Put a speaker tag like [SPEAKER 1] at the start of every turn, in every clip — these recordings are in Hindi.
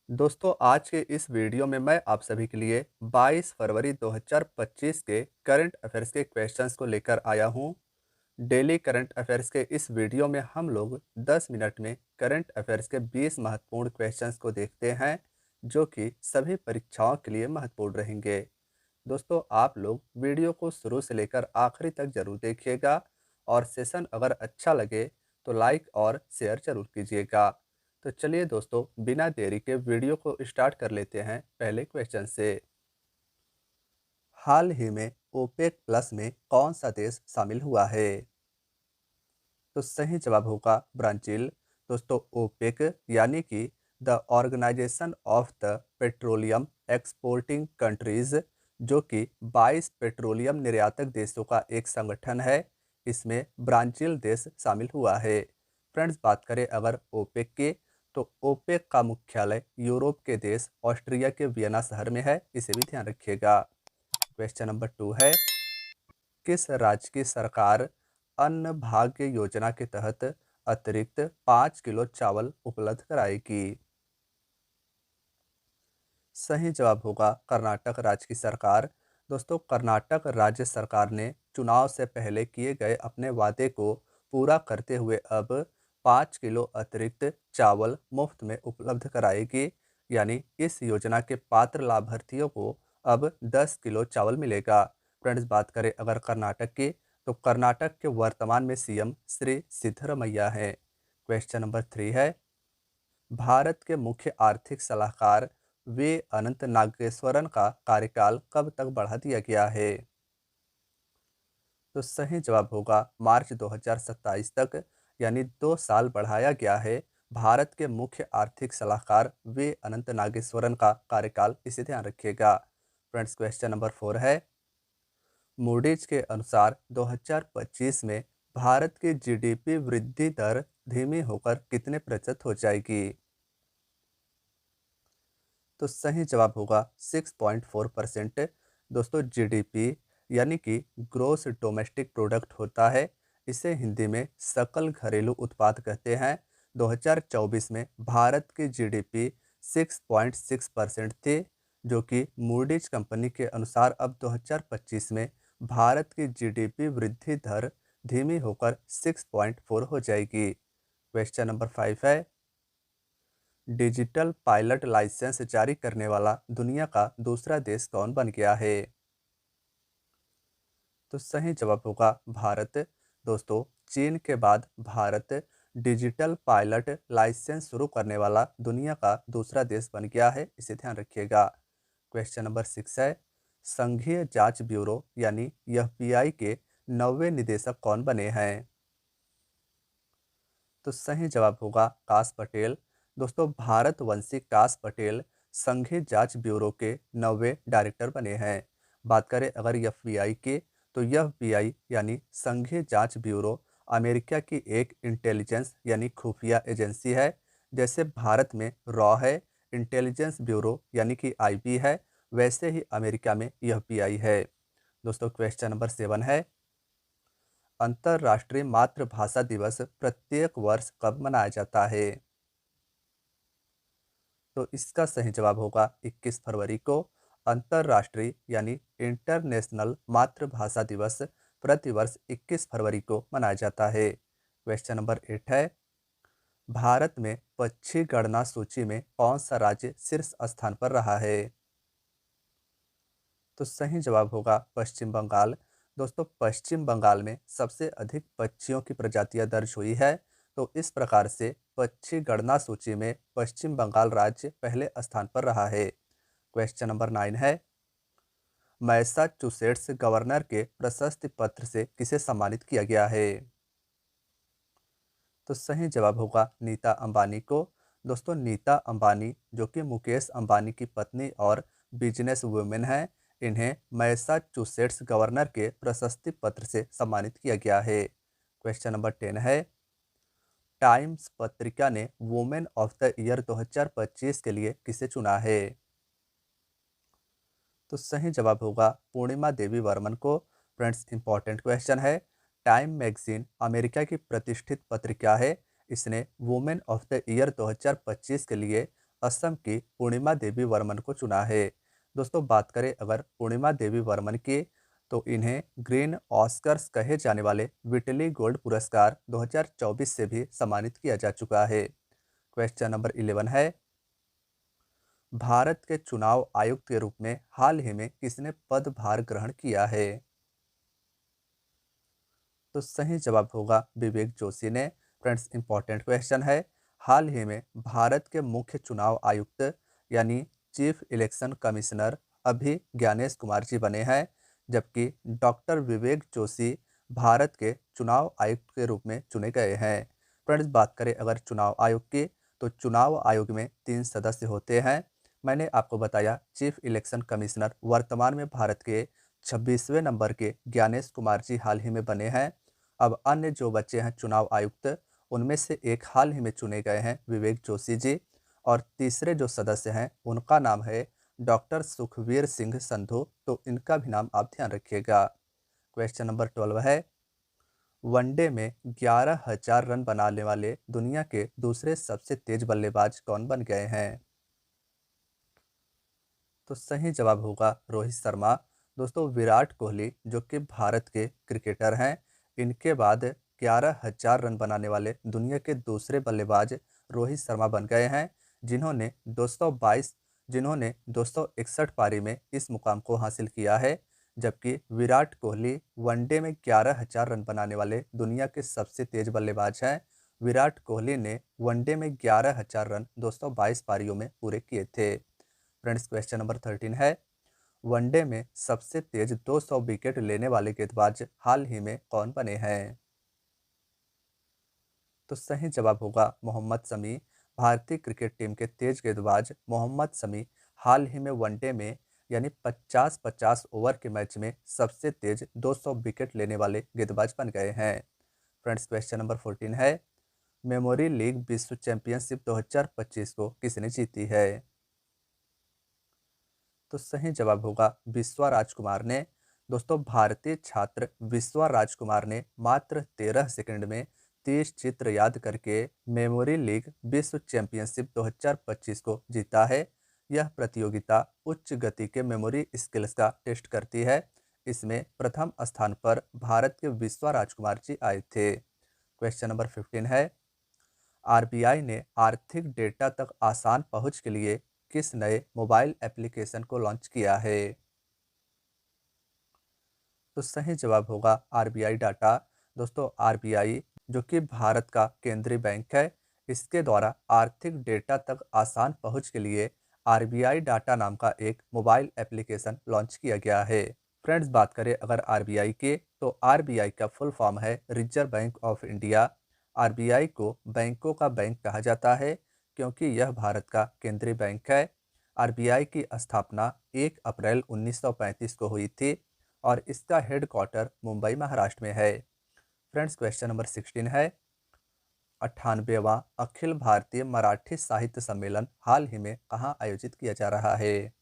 [SPEAKER 1] दोस्तों आज के इस वीडियो में मैं आप सभी के लिए 22 फरवरी 2025 के करंट अफेयर्स के क्वेश्चंस को लेकर आया हूं। डेली करंट अफेयर्स के इस वीडियो में हम लोग 10 मिनट में करंट अफेयर्स के 20 महत्वपूर्ण क्वेश्चंस को देखते हैं जो कि सभी परीक्षाओं के लिए महत्वपूर्ण रहेंगे। दोस्तों आप लोग वीडियो को शुरू से लेकर आखिरी तक जरूर देखिएगा और सेशन अगर अच्छा लगे तो लाइक और शेयर जरूर कीजिएगा। तो चलिए दोस्तों बिना देरी के वीडियो को स्टार्ट कर लेते हैं पहले क्वेश्चन से। हाल ही में ओपेक प्लस में कौन सा देश शामिल हुआ है? तो सही जवाब होगा ब्राजील। दोस्तों ओपेक यानी कि the organization of the petroleum exporting countries जो कि 22 पेट्रोलियम निर्यातक देशों का एक संगठन है, इसमें ब्राजील देश शामिल हुआ है। फ्रेंड्स बात करें अगर ओपेक की, तो ओपेक का मुख्यालय यूरोप के देश ऑस्ट्रिया के वियना शहर में है, इसे भी ध्यान रखिएगा। क्वेश्चन नंबर 2 है, किस राज्य की सरकार अन्न भाग्य योजना के तहत अतिरिक्त 5 किलो चावल उपलब्ध कराएगी? सही जवाब होगा कर्नाटक राज्य की सरकार। दोस्तों कर्नाटक राज्य सरकार ने चुनाव से पहले किए गए अपने वादे को पूरा करते हुए अब 5 किलो अतिरिक्त चावल मुफ्त में उपलब्ध कराएगी। यानी इस योजना के पात्र लाभार्थियों को अब 10 किलो चावल मिलेगा। फ्रेंड्स बात करें अगर कर्नाटक की, तो कर्नाटक के वर्तमान में सीएम श्री सिद्धरमैया हैं। क्वेश्चन नंबर 3 है, भारत के मुख्य आर्थिक सलाहकार वे अनंत नागेश्वरन का कार्यकाल कब तक बढ़ा दिया गया है? तो सही जवाब होगा मार्च 2027 तक, यानी 2 साल बढ़ाया गया है भारत के मुख्य आर्थिक सलाहकार वे अनंत नागेश्वरन का कार्यकाल, इसे ध्यान रखिएगा। फ्रेंड्स क्वेश्चन नंबर 4 है, मूडीज के अनुसार 2025 में भारत की जीडीपी वृद्धि दर धीमी होकर कितने प्रतिशत हो जाएगी? तो सही जवाब होगा 6.4%। दोस्तों जीडीपी यानी कि ग्रोस डोमेस्टिक प्रोडक्ट होता है, इसे हिंदी में सकल घरेलू उत्पाद कहते हैं। 2024 में भारत की जीडीपी 6.6% थी, जो कि मूडीज कंपनी के अनुसार अब 2025 में भारत की जीडीपी वृद्धि दर धीमी होकर 6.4 हो जाएगी। क्वेश्चन नंबर 5 है, डिजिटल पायलट लाइसेंस जारी करने वाला दुनिया का दूसरा देश कौन बन गया है? तो सही जवाब होगा भारत। दोस्तों चीन के बाद भारत डिजिटल पायलट लाइसेंस शुरू करने वाला दुनिया का दूसरा देश बन गया है, इसे ध्यान रखिएगा। क्वेश्चन नंबर 6 है, संघीय जांच ब्यूरो यानी एफबीआई के 9वें निदेशक कौन बने हैं? तो सही जवाब होगा काश पटेल। दोस्तों भारतवंशी काश पटेल संघीय जांच ब्यूरो के 9वें डायरेक्टर बने हैं। बात करें अगर एफबीआई की, तो एफबीआई यानी संघीय जांच ब्यूरो अमेरिका की एक इंटेलिजेंस यानी खुफिया एजेंसी है। जैसे भारत में रॉ है, इंटेलिजेंस ब्यूरो यानी कि आईबी है, वैसे ही अमेरिका में एफबीआई है। दोस्तों क्वेश्चन नंबर 7 है, अंतर्राष्ट्रीय मातृभाषा दिवस प्रत्येक वर्ष कब मनाया जाता है? तो इसका सही जवाब होगा 21 फरवरी को। अंतर्राष्ट्रीय यानी इंटरनेशनल मातृभाषा दिवस प्रतिवर्ष 21 फरवरी को मनाया जाता है। क्वेश्चन नंबर 8 है, भारत में पक्षी गणना सूची में कौन सा राज्य शीर्ष स्थान पर रहा है? तो सही जवाब होगा पश्चिम बंगाल। दोस्तों पश्चिम बंगाल में सबसे अधिक पक्षियों की प्रजातियां दर्ज हुई है, तो इस प्रकार से पक्षी गणना सूची में पश्चिम बंगाल राज्य पहले स्थान पर रहा है। क्वेश्चन नंबर 9 है, मैसाचुसेट्स गवर्नर के प्रशस्ति पत्र से किसे सम्मानित किया गया है? तो सही जवाब होगा नीता अंबानी को। दोस्तों नीता अंबानी जो कि मुकेश अंबानी की पत्नी और बिजनेस वुमेन है, इन्हें मैसाचुसेट्स गवर्नर के प्रशस्ति पत्र से सम्मानित किया गया है। क्वेश्चन नंबर 10 है, टाइम्स पत्रिका ने वुमेन ऑफ द ईयर 2025 के लिए किसे चुना है? तो सही जवाब होगा पूर्णिमा देवी वर्मन को। फ्रेंड्स इंपॉर्टेंट क्वेश्चन है, टाइम मैगजीन अमेरिका की प्रतिष्ठित पत्रिका है, इसने वुमेन ऑफ द ईयर 2025 के लिए असम की पूर्णिमा देवी वर्मन को चुना है। दोस्तों बात करें अगर पूर्णिमा देवी वर्मन की, तो इन्हें ग्रीन ऑस्कर्स कहे जाने वाले विटली गोल्ड पुरस्कार 2024 से भी सम्मानित किया जा चुका है। क्वेश्चन नंबर 11 है, भारत के चुनाव आयुक्त के रूप में हाल ही में किसने पदभार ग्रहण किया है? तो सही जवाब होगा विवेक जोशी ने। फ्रेंड्स इंपॉर्टेंट क्वेश्चन है। हाल ही में भारत के मुख्य चुनाव आयुक्त यानी चीफ इलेक्शन कमिश्नर अभी ज्ञानेश कुमार जी बने हैं, जबकि डॉक्टर विवेक जोशी भारत के चुनाव आयुक्त के रूप में चुने गए हैं। फ्रेंड्स बात करें अगर चुनाव आयोग की, तो चुनाव आयोग में 3 सदस्य होते हैं। मैंने आपको बताया चीफ इलेक्शन कमिश्नर वर्तमान में भारत के 26वें नंबर के ज्ञानेश कुमार जी हाल ही में बने हैं। अब अन्य जो बच्चे हैं चुनाव आयुक्त, उनमें से एक हाल ही में चुने गए हैं विवेक जोशी जी, और तीसरे जो सदस्य हैं उनका नाम है डॉक्टर सुखवीर सिंह संधू। तो इनका भी नाम आप ध्यान रखिएगा। क्वेश्चन नंबर 12 है, वनडे में 11,000 रन बनाने वाले दुनिया के दूसरे सबसे तेज बल्लेबाज कौन बन गए हैं? तो सही जवाब होगा रोहित शर्मा। दोस्तों विराट कोहली जो कि भारत के क्रिकेटर हैं, इनके बाद 11,000 रन बनाने वाले दुनिया के दूसरे बल्लेबाज रोहित शर्मा बन गए हैं, जिन्होंने 222 जिन्होंने 261 पारी में इस मुकाम को हासिल किया है। जबकि विराट कोहली वनडे में 11,000 रन बनाने वाले दुनिया के सबसे तेज बल्लेबाज हैं। विराट कोहली ने वनडे में 11,000 रन 222 पारियों में पूरे किए थे। फ्रेंड्स क्वेश्चन नंबर 13 है, वनडे में सबसे तेज 200 विकेट लेने वाले गेंदबाज हाल ही में कौन बने हैं? तो सही जवाब होगा मोहम्मद शमी। भारतीय क्रिकेट टीम के तेज गेंदबाज मोहम्मद शमी हाल ही में वनडे में यानी 50-50 ओवर के मैच में सबसे तेज 200 विकेट लेने वाले गेंदबाज बन गए हैं। फ्रेंड्स क्वेश्चन नंबर 14 है, मेमोरी लीग विश्व चैंपियनशिप 2025 को किसने जीती है? तो सही जवाब होगा विश्वा राजकुमार ने। दोस्तों भारतीय छात्र विश्वा राजकुमार ने मात्र 13 सेकंड में 30 चित्र याद करके मेमोरी लीग विश्व चैंपियनशिप 2025 को जीता है। यह प्रतियोगिता उच्च गति के मेमोरी स्किल्स का टेस्ट करती है। इसमें प्रथम स्थान पर भारत के विश्वा राजकुमार जी आए थे। क्वेश्चन नंबर 15 है, आरबीआई ने आर्थिक डेटा तक आसान पहुंच के लिए किस नए मोबाइल एप्लीकेशन को लॉन्च किया है? तो सही जवाब होगा आरबीआई डाटा। दोस्तों आरबीआई जो कि भारत का केंद्रीय बैंक है, इसके द्वारा आर्थिक डेटा तक आसान पहुंच के लिए आरबीआई डाटा नाम का एक मोबाइल एप्लीकेशन लॉन्च किया गया है। फ्रेंड्स बात करें अगर आरबीआई के, तो आरबीआई का फुल फॉर्म है reserve bank of India. RBI को बैंकों का बैंक कहा जाता है क्योंकि यह भारत का केंद्रीय बैंक है। आरबीआई की स्थापना 1 अप्रैल 1935 को हुई थी और इसका हेडक्वार्टर मुंबई महाराष्ट्र में है। फ्रेंड्स क्वेश्चन नंबर 16 है, 98वां अखिल भारतीय मराठी साहित्य सम्मेलन हाल ही में कहाँ आयोजित किया जा रहा है?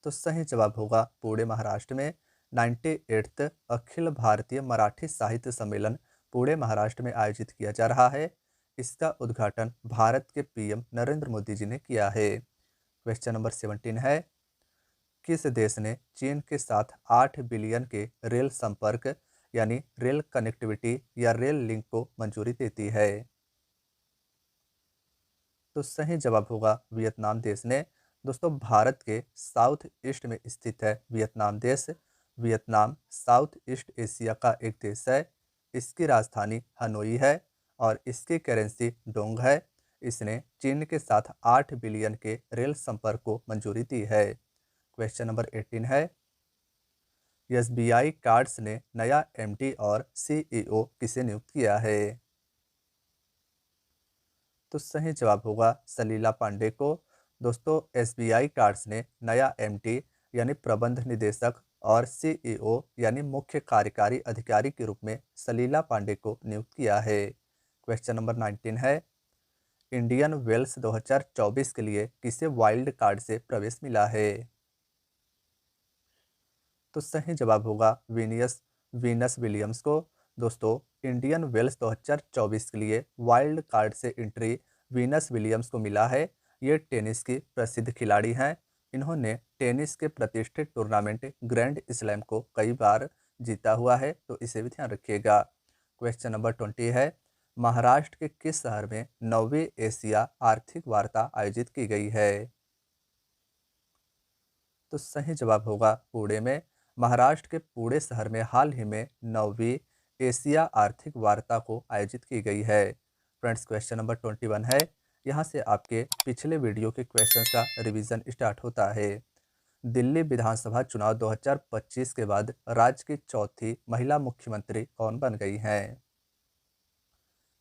[SPEAKER 1] तो सही जवाब होगा पुणे महाराष्ट्र में। 98th अखिल भारतीय मराठी साहित्य सम्मेलन पुणे महाराष्ट्र में आयोजित किया जा रहा है। इसका उद्घाटन भारत के पीएम नरेंद्र मोदी जी ने किया है। क्वेश्चन नंबर 17 है, किस देश ने चीन के साथ 8 बिलियन के रेल संपर्क यानी रेल कनेक्टिविटी या रेल लिंक को मंजूरी देती है? तो सही जवाब होगा वियतनाम देश ने। दोस्तों भारत के साउथ ईस्ट में स्थित है वियतनाम देश। वियतनाम साउथ ईस्ट एशिया का एक देश है। इसकी राजधानी हनोई है और इसकी करेंसी डोंग है। इसने चीन के साथ 8 बिलियन के रेल संपर्क को मंजूरी दी है। क्वेश्चन नंबर 18 है, एसबीआई कार्ड्स ने नया एमडी और सीईओ किसे नियुक्त किया है? तो सही जवाब होगा सलीला पांडे को। दोस्तों एसबीआई कार्ड्स ने नया एमडी यानी प्रबंध निदेशक और सीईओ यानी मुख्य कार्यकारी अधिकारी के रूप में सलीला पांडे को नियुक्त किया है। क्वेश्चन नंबर 19 है, इंडियन वेल्स 2024 के लिए किसे वाइल्ड कार्ड से प्रवेश मिला है? तो सही जवाब होगा वीनियस वीनस विलियम्स को। दोस्तों इंडियन वेल्स 2024 के लिए वाइल्ड कार्ड से एंट्री वीनस विलियम्स को मिला है। ये टेनिस की प्रसिद्ध खिलाड़ी हैं। इन्होंने टेनिस के प्रतिष्ठित टूर्नामेंट ग्रैंड स्लैम को कई बार जीता हुआ है, तो इसे भी ध्यान रखिएगा। क्वेश्चन नंबर 20 है, महाराष्ट्र के किस शहर में 9वीं एशिया आर्थिक वार्ता आयोजित की गई है? तो सही जवाब होगा पुणे में। महाराष्ट्र के पुणे शहर में हाल ही में 9वीं एशिया आर्थिक वार्ता को आयोजित की गई है। फ्रेंड्स, क्वेश्चन नंबर 21 है। यहाँ से आपके पिछले वीडियो के क्वेश्चंस का रिवीजन स्टार्ट होता है। दिल्ली विधानसभा चुनाव 2025 के बाद राज्य की चौथी महिला मुख्यमंत्री कौन बन गई हैं?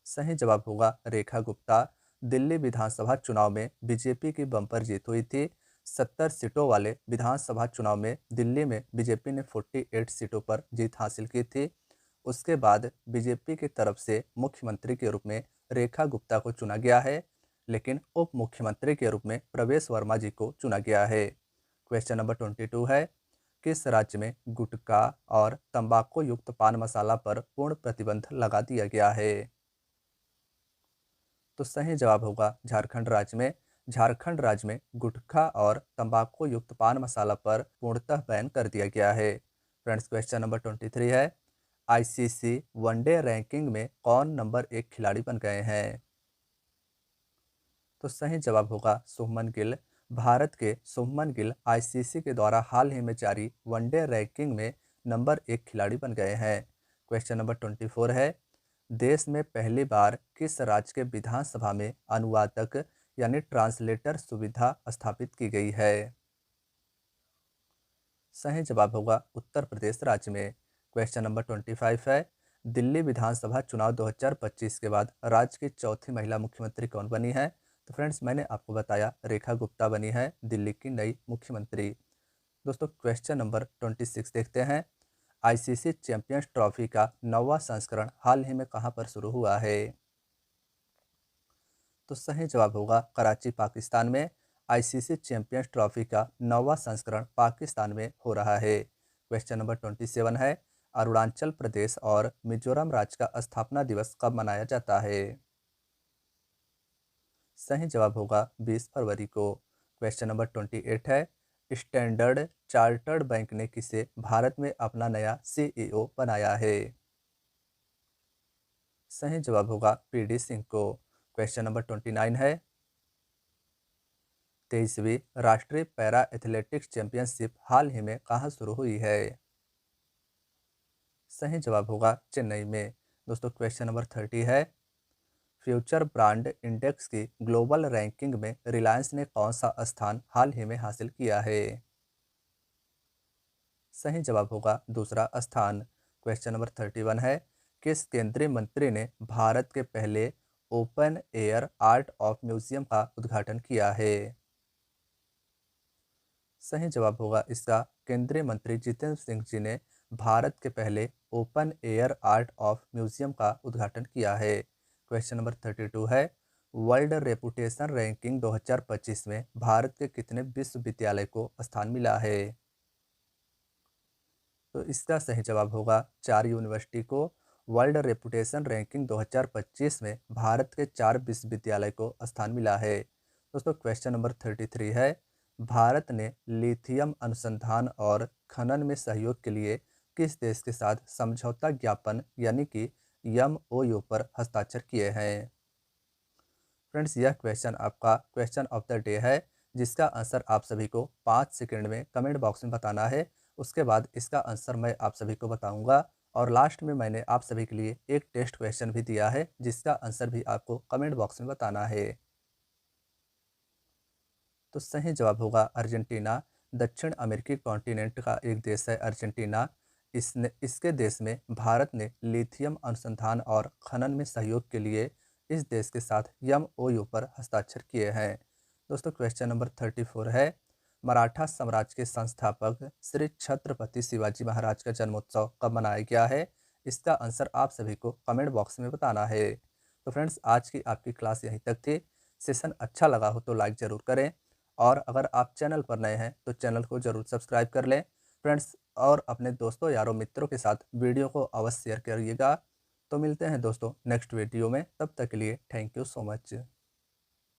[SPEAKER 1] सही जवाब होगा रेखा गुप्ता। दिल्ली विधानसभा चुनाव में बीजेपी की बम्पर जीत हुई थी। 70 सीटों वाले विधानसभा चुनाव में दिल्ली में बीजेपी ने 48 सीटों पर जीत हासिल की थी। उसके बाद बीजेपी की तरफ से मुख्यमंत्री के रूप में रेखा गुप्ता को चुना गया है, लेकिन उप मुख्यमंत्री के रूप में प्रवेश वर्मा जी को चुना गया है। क्वेश्चन नंबर 22 है, किस राज्य में गुटखा और तंबाकू युक्त पान मसाला पर पूर्ण प्रतिबंध लगा दिया गया है? तो सही जवाब होगा झारखंड राज्य में। झारखंड राज्य में गुटखा और तंबाकू युक्त पान मसाला पर पूर्णतः बैन कर दिया गया है। फ्रेंड्स, क्वेश्चन नंबर 23 है, आईसीसी वनडे रैंकिंग में कौन नंबर 1 खिलाड़ी बन गए हैं? तो सही जवाब होगा शुभमन गिल। भारत के शुभमन गिल आईसीसी के द्वारा हाल ही में जारी वनडे रैंकिंग में नंबर 1 खिलाड़ी बन गए हैं। क्वेश्चन नंबर 24 है, देश में पहली बार किस राज्य के विधानसभा में अनुवादक यानी ट्रांसलेटर सुविधा स्थापित की गई है? सही जवाब होगा उत्तर प्रदेश राज्य में। क्वेश्चन नंबर 25 है, दिल्ली विधानसभा चुनाव 2025 के बाद राज्य की चौथी महिला मुख्यमंत्री कौन बनी है? तो फ्रेंड्स, मैंने आपको बताया रेखा गुप्ता बनी है दिल्ली की नई मुख्यमंत्री। दोस्तों, क्वेश्चन नंबर 26 देखते हैं। आईसीसी चैंपियंस ट्रॉफी का 9वां संस्करण हाल ही में कहां पर शुरू हुआ है? तो सही जवाब होगा कराची, पाकिस्तान में। आईसीसी चैंपियंस ट्रॉफी का 9वां संस्करण पाकिस्तान में हो रहा है। क्वेश्चन नंबर 27 है, अरुणाचल प्रदेश और मिजोरम राज्य का स्थापना दिवस कब मनाया जाता है? सही जवाब होगा 20 फरवरी को। क्वेश्चन नंबर 28 है, स्टैंडर्ड चार्टर्ड बैंक ने किसे भारत में अपना नया सीईओ बनाया है? सही जवाब होगा पीडी सिंह को। क्वेश्चन नंबर 29 है, 23वीं राष्ट्रीय पैरा एथलेटिक्स चैंपियनशिप हाल ही में कहाँ शुरू हुई है? सही जवाब होगा चेन्नई में। दोस्तों, क्वेश्चन नंबर 30 है, फ्यूचर ब्रांड इंडेक्स की ग्लोबल रैंकिंग में रिलायंस ने कौन सा स्थान हाल ही में हासिल किया है? सही जवाब होगा दूसरा स्थान। क्वेश्चन नंबर 31 है, किस केंद्रीय मंत्री ने भारत के पहले open air art of museum का उद्घाटन किया है? सही जवाब होगा इसका केंद्रीय मंत्री जितेंद्र सिंह जी ने भारत के पहले open air art of museum का उद्घाटन किया है। क्वेश्चन नंबर 32 है, वर्ल्ड रेपुटेशन रैंकिंग 2025 में भारत के कितने विश्वविद्यालय को स्थान मिला है? तो इसका सही जवाब होगा 4 यूनिवर्सिटी को। वर्ल्ड रेपुटेशन रैंकिंग 2025 में भारत के 4 विश्वविद्यालय को स्थान मिला है। दोस्तों, क्वेश्चन नंबर 33 है, भारत ने लिथियम अनुसंधान और खनन में सहयोग के लिए किस देश के साथ समझौता ज्ञापन यानी कि एमओयू पर हस्ताक्षर किए हैं? फ्रेंड्स, यह क्वेश्चन आपका क्वेश्चन ऑफ द डे है, जिसका आंसर आप सभी को 5 सेकंड में कमेंट बॉक्स में बताना है। उसके बाद इसका आंसर मैं आप सभी को बताऊंगा, और लास्ट में मैंने आप सभी के लिए एक टेस्ट क्वेश्चन भी दिया है, जिसका आंसर भी आपको कमेंट बॉक्स में बताना है। तो सही जवाब होगा अर्जेंटीना। दक्षिण अमेरिकी कॉन्टिनेंट का एक देश है अर्जेंटीना। इसके देश में भारत ने लिथियम अनुसंधान और खनन में सहयोग के लिए इस देश के साथ एमओयू पर हस्ताक्षर किए हैं। दोस्तों, क्वेश्चन नंबर 34 है, मराठा साम्राज्य के संस्थापक श्री छत्रपति शिवाजी महाराज का जन्मोत्सव कब मनाया गया है? इसका आंसर आप सभी को कमेंट बॉक्स में बताना है। तो फ्रेंड्स, आज की आपकी क्लास यहीं तक थी। सेशन अच्छा लगा हो तो लाइक ज़रूर करें, और अगर आप चैनल पर नए हैं तो चैनल को ज़रूर सब्सक्राइब कर लें फ्रेंड्स, और अपने दोस्तों यारों मित्रों के साथ वीडियो को अवश्य शेयर करिएगा। तो मिलते हैं दोस्तों नेक्स्ट वीडियो में, तब तक के लिए थैंक यू सो मच।